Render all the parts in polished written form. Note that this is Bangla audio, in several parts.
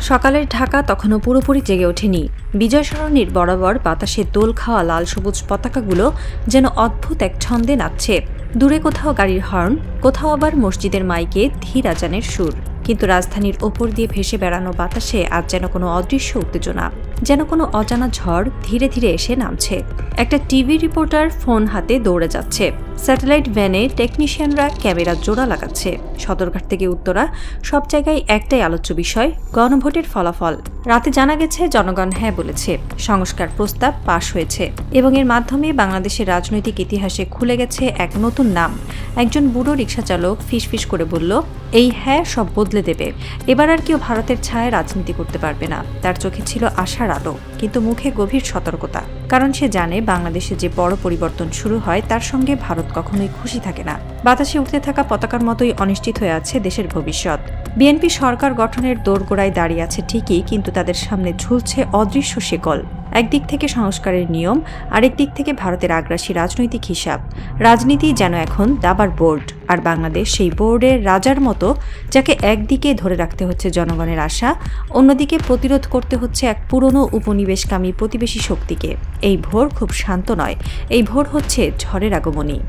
সকালের ঢাকা তখনও পুরোপুরি জেগে ওঠেনি। বিজয় সরণির বরাবর বাতাসে দোল খাওয়া লাল সবুজ পতাকাগুলো যেন অদ্ভুত এক ছন্দে নাচছে। দূরে কোথাও গাড়ির হর্ন, কোথাও আবার মসজিদের মাইকে ধীর আজানের সুর। কিন্তু রাজধানীর ওপর দিয়ে ভেসে বেড়ানো বাতাসে আজ যেন কোনো অদৃশ্য উত্তেজনা, যেন কোনো অজানা ঝড় ধীরে ধীরে এসে নামছে। একটা টিভি রিপোর্টার ফোন হাতে দৌড়ে যাচ্ছে, স্যাটেলাইট ভ্যানে টেকনিশিয়ানরা ক্যামেরা জোড়া লাগাচ্ছে। সদরঘাট থেকে উত্তরা সব জায়গায় একটাই আলোচ্য বিষয়, গণভোটের ফলাফল। রাতে জানা গেছে জনগণ হ্যাঁ বলেছে, সংস্কার প্রস্তাব পাশ হয়েছে এবং এর মাধ্যমে বাংলাদেশের রাজনৈতিক ইতিহাসে খুলে গেছে এক নতুন নাম। একজন বুড়ো রিকশাচালক ফিসফিস করে বলল, এই হ্যাঁ সব বদলে দেবে। এবার আর কেউ ভারতের ছায়ায় রাজনীতি করতে পারবে না। তার চোখে ছিল আশার আলো, কিন্তু মুখে গভীর সতর্কতা। কারণ সে জানে বাংলাদেশে যে বড় পরিবর্তন শুরু হয় তার সঙ্গে ভারত কখনোই খুশি থাকে না। বাতাসে উঠতে থাকা পতাকার মতোই অনিশ্চিত হয়ে আছে দেশের ভবিষ্যৎ। বিএনপি সরকার গঠনের দোরগোড়ায় দাঁড়িয়ে আছে ঠিকই, কিন্তু তাদের সামনে ঝুলছে অদৃশ্য শিকল। একদিক থেকে সংস্কারের নিয়ম, আরেক দিক থেকে ভারতের আগ্রাসী রাজনৈতিক হিসাব। রাজনীতি যেন এখন দাবার বোর্ড, আর বাংলাদেশ সেই বোর্ডের রাজার মতো, যাকে একদিকে ধরে রাখতে হচ্ছে জনগণের আশা, অন্যদিকে প্রতিরোধ করতে হচ্ছে এক পুরনো উপনিবেশকামী প্রতিবেশী শক্তিকে। এই ভোর খুব শান্ত নয়, এই ভোর হচ্ছে ঝড়ের আগমনী।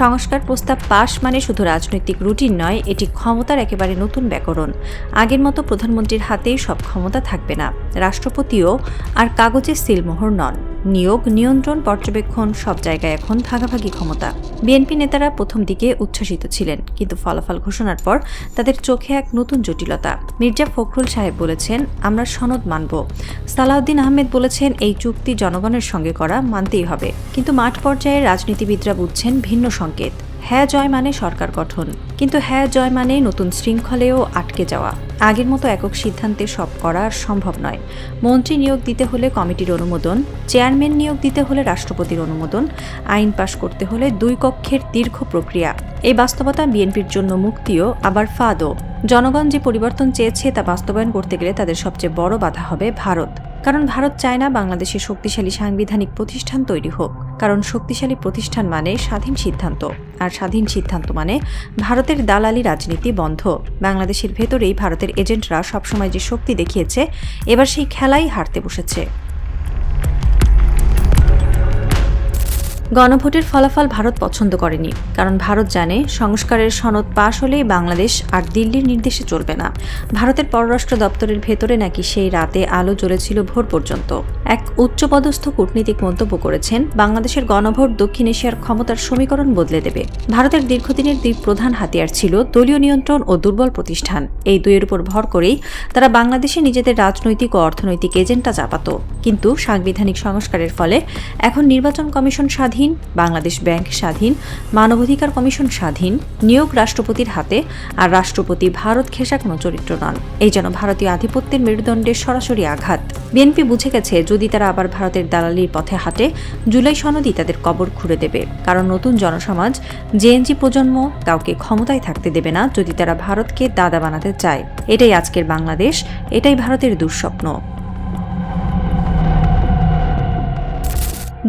সংস্কার প্রস্তাব পাশ মানে শুধু রাজনৈতিক রুটিন নয়, এটি ক্ষমতার একেবারে নতুন ব্যাকরণ। আগের মতো প্রধানমন্ত্রীর হাতেই সব ক্ষমতা থাকবে না, রাষ্ট্রপতিও আর কাগজে সিলমোহর নন। নিয়োগ, নিয়ন্ত্রণ, পর্যবেক্ষণ সব জায়গায় এখন ভাগাভাগি ক্ষমতা। বিএনপি নেতারা প্রথম দিকে উচ্ছ্বসিত ছিলেন, কিন্তু ফলাফল ঘোষণার পর তাদের চোখে এক নতুন জটিলতা। মির্জা ফখরুল সাহেব বলেছেন, আমরা সনদ মানব। সালাউদ্দিন আহমেদ বলেছেন, এই চুক্তি জনগণের সঙ্গে করা, মানতেই হবে। কিন্তু মাঠ পর্যায়ে রাজনীতিবিদরা বুঝছেন ভিন্ন সংকেত। হ্যাঁ জয় মানে সরকার গঠন, কিন্তু হ্যাঁ জয় মানে নতুন শৃঙ্খলেও আটকে যাওয়া। আগের মতো একক সিদ্ধান্তে সব করা সম্ভব নয়। মন্ত্রী নিয়োগ দিতে হলে কমিটির অনুমোদন, চেয়ারম্যান নিয়োগ দিতে হলে রাষ্ট্রপতির অনুমোদন, আইন পাশ করতে হলে দুই কক্ষের দীর্ঘ প্রক্রিয়া। এই বাস্তবতা বিএনপির জন্য মুক্তিও, আবার ফাঁদও। জনগণ যে পরিবর্তন চেয়েছে তা বাস্তবায়ন করতে গেলে তাদের সবচেয়ে বড় বাধা হবে ভারত। কারণ ভারত চায় না বাংলাদেশে শক্তিশালী সাংবিধানিক প্রতিষ্ঠান তৈরি হোক। কারণ শক্তিশালী প্রতিষ্ঠান মানে স্বাধীন সিদ্ধান্ত, আর স্বাধীন সিদ্ধান্ত মানে ভারতের দালালি রাজনীতি বন্ধ। বাংলাদেশের ভেতরেই ভারতের এজেন্টরা সবসময় যে শক্তি দেখিয়েছে, এবার সেই খেলাই হারতে বসেছে। গণভোটের ফলাফল ভারত পছন্দ করেনি, কারণ ভারত জানে সংস্কারের সনদ পাশ হলেই বাংলাদেশ আর দিল্লির নির্দেশে চলবে না। ভারতের পররাষ্ট্র দপ্তরের ভেতরে নাকি সেই রাতে আলো জ্বলেছিল ভোর পর্যন্ত। এক উচ্চপদস্থ কূটনীতিক মন্তব্য করেছেন, বাংলাদেশের গণভোট দক্ষিণ এশিয়ার ক্ষমতার সমীকরণ বদলে দেবে। ভারতের দীর্ঘদিনের দুই প্রধান হাতিয়ার ছিল দলীয় নিয়ন্ত্রণ ও দুর্বল প্রতিষ্ঠান। এই দুইয়ের উপর ভর করেই তারা বাংলাদেশে নিজেদের রাজনৈতিক ও অর্থনৈতিক এজেন্ডা চাপাত। কিন্তু সাংবিধানিক সংস্কারের ফলে এখন নির্বাচন কমিশন স্বাধীন, বাংলাদেশ ব্যাংক স্বাধীন, মানবাধিকার কমিশন স্বাধীন, নিয়োগ রাষ্ট্রপতির হাতে, আর রাষ্ট্রপতি ভারত ঘেঁষা কোনো চরিত্র নন। এই যেন ভারতীয় আধিপত্যের মেরুদণ্ডের সরাসরি আঘাত। বিএনপি বুঝে গেছে, যদি তারা আবার ভারতের দালালির পথে হাঁটে, জুলাই সনদই তাদের কবর খুঁড়ে দেবে। কারণ নতুন জনসমাজ, জেএনজি প্রজন্ম কাউকে ক্ষমতায় থাকতে দেবে না যদি তারা ভারতকে দাদা বানাতে চায়। এটাই আজকের বাংলাদেশ, এটাই ভারতের দুঃস্বপ্ন।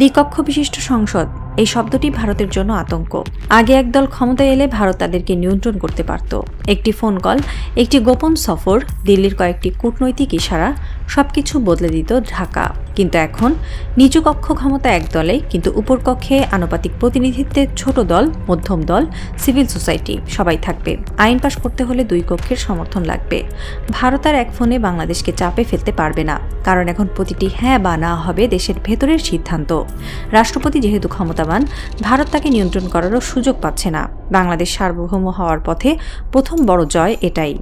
দ্বিকক্ষ বিশিষ্ট সংসদ, এই শব্দটি ভারতের জন্য আতঙ্ক। আগে একদল ক্ষমতায় এলে ভারত তাদেরকে নিয়ন্ত্রণ করতে পারত। একটি ফোন কল, একটি গোপন সফর, দিল্লির কয়েকটি কূটনৈতিক ইশারা, সবকিছু বদলে দিত ঢাকা। কিন্তু এখন নিচু কক্ষ ক্ষমতা এক দলে, কিন্তু উপর কক্ষে আনুপাতিক প্রতিনিধিত্বের ছোট দল, মধ্যম দল, সিভিল সোসাইটি সবাই থাকবে। আইন পাশ করতে হলে দুই কক্ষের সমর্থন লাগবে। ভারত আর এক ফোনে বাংলাদেশকে চাপে ফেলতে পারবে না, কারণ এখন প্রতিটি হ্যাঁ বা না হবে দেশের ভেতরের সিদ্ধান্ত। রাষ্ট্রপতি যেহেতু ক্ষমতাবান, ভারত তাকে নিয়ন্ত্রণ করারও সুযোগ পাচ্ছে না। বাংলাদেশ সার্বভৌম হওয়ার পথে প্রথম বড় জয় এটাই।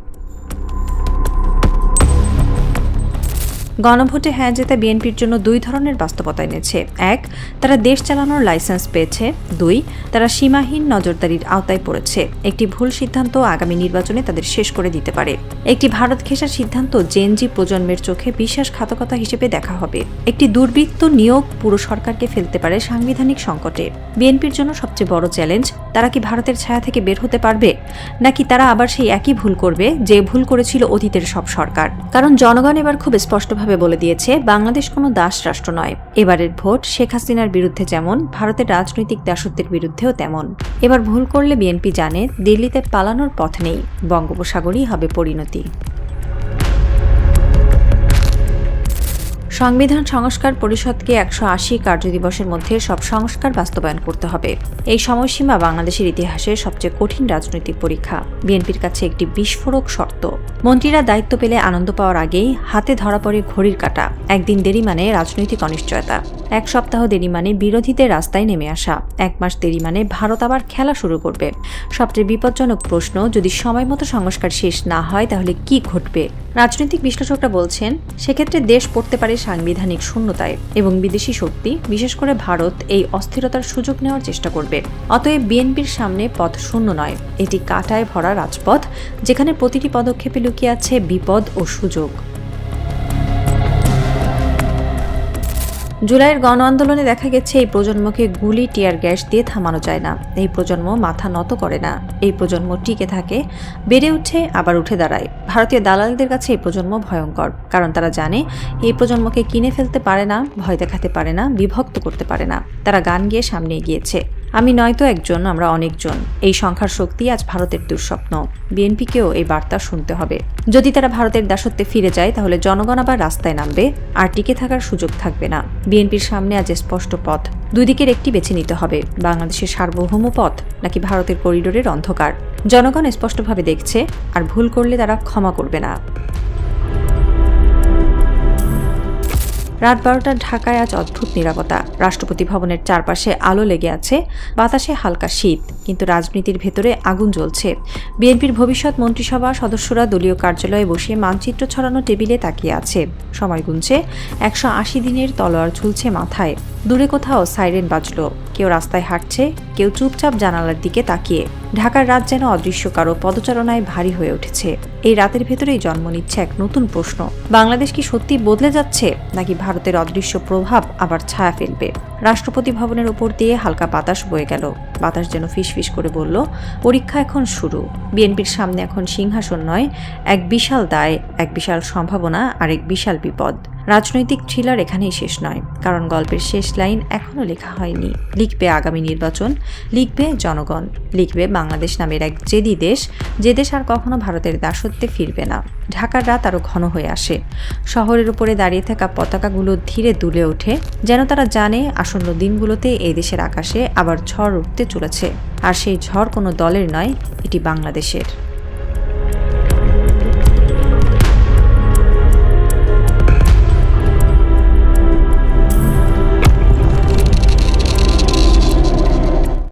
গণভোটে হ্যাঁ জেতা বিএনপির জন্য দুই ধরনের বাস্তবতা এনেছে। এক, তারা দেশ চালানোর লাইসেন্স পেয়েছে। দুই, তারা সীমাহীন নজরদারির আওতায় পড়েছে। একটি ভুল সিদ্ধান্ত আগামী নির্বাচনে তাদের শেষ করে দিতে পারে। একটি ভারত ঘেঁষার সিদ্ধান্ত জেএনজি প্রজন্মের চোখে বিশ্বাসঘাতকতা হিসেবে দেখা হবে। একটি দুর্বৃত্ত নিয়োগ পুরো সরকারকে ফেলতে পারে সাংবিধানিক সংকটে। বিএনপির জন্য সবচেয়ে বড় চ্যালেঞ্জ, তারা কি ভারতের ছায়া থেকে বের হতে পারবে, নাকি তারা আবার সেই একই ভুল করবে যে ভুল করেছিল অতীতের সব সরকার। কারণ জনগণ এবার খুব স্পষ্টভাবে পরিষ্কারভাবে বলে দিয়েছে বাংলাদেশ কোনো দাস রাষ্ট্র নয়। এবারের ভোট শেখ হাসিনার বিরুদ্ধে যেমন, ভারতের রাজনৈতিক দাসত্বের বিরুদ্ধেও তেমন। এবার ভুল করলে বিএনপি জানে দিল্লিতে পালানোর পথ নেই, বঙ্গোপসাগরই হবে পরিণতি। সংবিধান সংস্কার পরিষদকে 180 কার্যদিবসের মধ্যে সব সংস্কার বাস্তবায়ন করতে হবে। এই সময়সীমা বাংলাদেশের ইতিহাসে সবচেয়ে কঠিন রাজনৈতিক পরীক্ষা। বিএনপির কাছে একটি বিস্ফোরক শর্ত। মন্ত্রীরা দায়িত্ব পেলে আনন্দ পাওয়ার আগেই হাতে ধরা পড়ে ঘড়ির কাঁটা। একদিন দেরি মানে রাজনৈতিক অনিশ্চয়তা, এক সপ্তাহ দেরি মানে বিরোধীদের রাস্তায় নেমে আসা, এক মাস দেরি মানে ভারত আবার খেলা শুরু করবে। সবচেয়ে বিপজ্জনক প্রশ্ন, যদি সময় মতো সংস্কার শেষ না হয় তাহলে কি ঘটবে? রাজনৈতিক বিশ্লেষকরা বলছেন সেক্ষেত্রে দেশ পড়তে পারে সাংবিধানিক শূন্যতায় এবং বিদেশি শক্তি, বিশেষ করে ভারত, এই অস্থিরতার সুযোগ নেওয়ার চেষ্টা করবে। অতএব বিএনপির সামনে পথ শূন্য নয়, এটি কাঁটায় ভরা রাজপথ, যেখানে প্রতিটি পদক্ষেপে লুকিয়ে আছে বিপদ ও সুযোগ। জুলাইয়ের গণ আন্দোলনে দেখা গেছে এই প্রজন্মকে গুলি, টিয়ার গ্যাস দিয়ে থামানো যায় না। এই প্রজন্ম মাথা নত করে না। এই প্রজন্ম টিকে থাকে, বেড়ে উঠে, আবার উঠে দাঁড়ায়। ভারতীয় দালালদের কাছে এই প্রজন্ম ভয়ঙ্কর, কারণ তারা জানে এই প্রজন্মকে কিনে ফেলতে পারে না, ভয় দেখাতে পারে না, বিভক্ত করতে পারে না। তারা গান গিয়ে সামনে এগিয়েছে। আমি নয়তো একজন, আমরা অনেকজন। এই সংখ্যার শক্তি আজ ভারতের দুঃস্বপ্ন। বিএনপিকেও এই বার্তা শুনতে হবে। যদি তারা ভারতের দাসত্বে ফিরে যায় তাহলে জনগণ আবার রাস্তায় নামবে, আর টিকে থাকার সুযোগ থাকবে না। বিএনপির সামনে আজ স্পষ্ট পথ, দুই দিকের একটি বেছে নিতে হবে। বাংলাদেশের সার্বভৌম পথ নাকি ভারতের করিডোরের অন্ধকার। জনগণ স্পষ্টভাবে দেখছে, আর ভুল করলে তারা ক্ষমা করবে না। রাত 12টার ঢাকায় আজ অদ্ভুত নীরবতা। রাষ্ট্রপতি ভবনের চারপাশে আলো লেগে আছে, বাতাসে হালকা শীত, কিন্তু রাজনীতির ভেতরে আগুন জ্বলছে। বিএনপির ভবিষ্যৎ মন্ত্রিসভা সদস্যরা দলীয় কার্যালয়ে বসে মানচিত্র ছড়ানো টেবিলে তাকিয়ে আছে। সময় গুনছে, 180 দিনের তলোয়ার ঝুলছে মাথায়। দূরে কোথাও সাইরেন বাজলো, কেউ রাস্তায় হাঁটছে, কেউ চুপচাপ জানালার দিকে তাকিয়ে। ঢাকার রাত যেন অদৃশ্য কারো পদচারণায় ভারী হয়ে উঠেছে। এই রাতের ভেতরেই জন্ম নিচ্ছে এক নতুন প্রশ্ন, বাংলাদেশ কি সত্যি বদলে যাচ্ছে, নাকি ভারতের অদৃশ্য প্রভাব আবার ছায়া ফেলবে? রাষ্ট্রপতি ভবনের উপর দিয়ে হালকা বাতাস বয়ে গেল। বাতাস যেন ফিসফিস করে বলল, পরীক্ষা এখন শুরু। বিএনপির সামনে এখন সিংহাসন নয়, এক বিশাল দায়, এক বিশাল সম্ভাবনা, আর এক বিশাল বিপদ। রাজনৈতিক থ্রিলার এখানেই শেষ নয়, কারণ গল্পের শেষ লাইন এখনো লেখা হয়নি। লিখবে আগামী নির্বাচন, লিখবে জনগণ, লিখবে বাংলাদেশ নামের এক জেদি দেশ, যে দেশ আর কখনো ভারতের দাসত্বে ফিরবে না। ঢাকার রাত আরো ঘন হয়ে আসে। শহরের উপরে দাঁড়িয়ে থাকা পতাকাগুলো ধীরে দুলে ওঠে, যেন তারা জানে আসন্ন দিনগুলোতে এই দেশের আকাশে আবার ঝড় উঠতে চলেছে। আর সেই ঝড় কোনো দলের নয়, এটি বাংলাদেশের।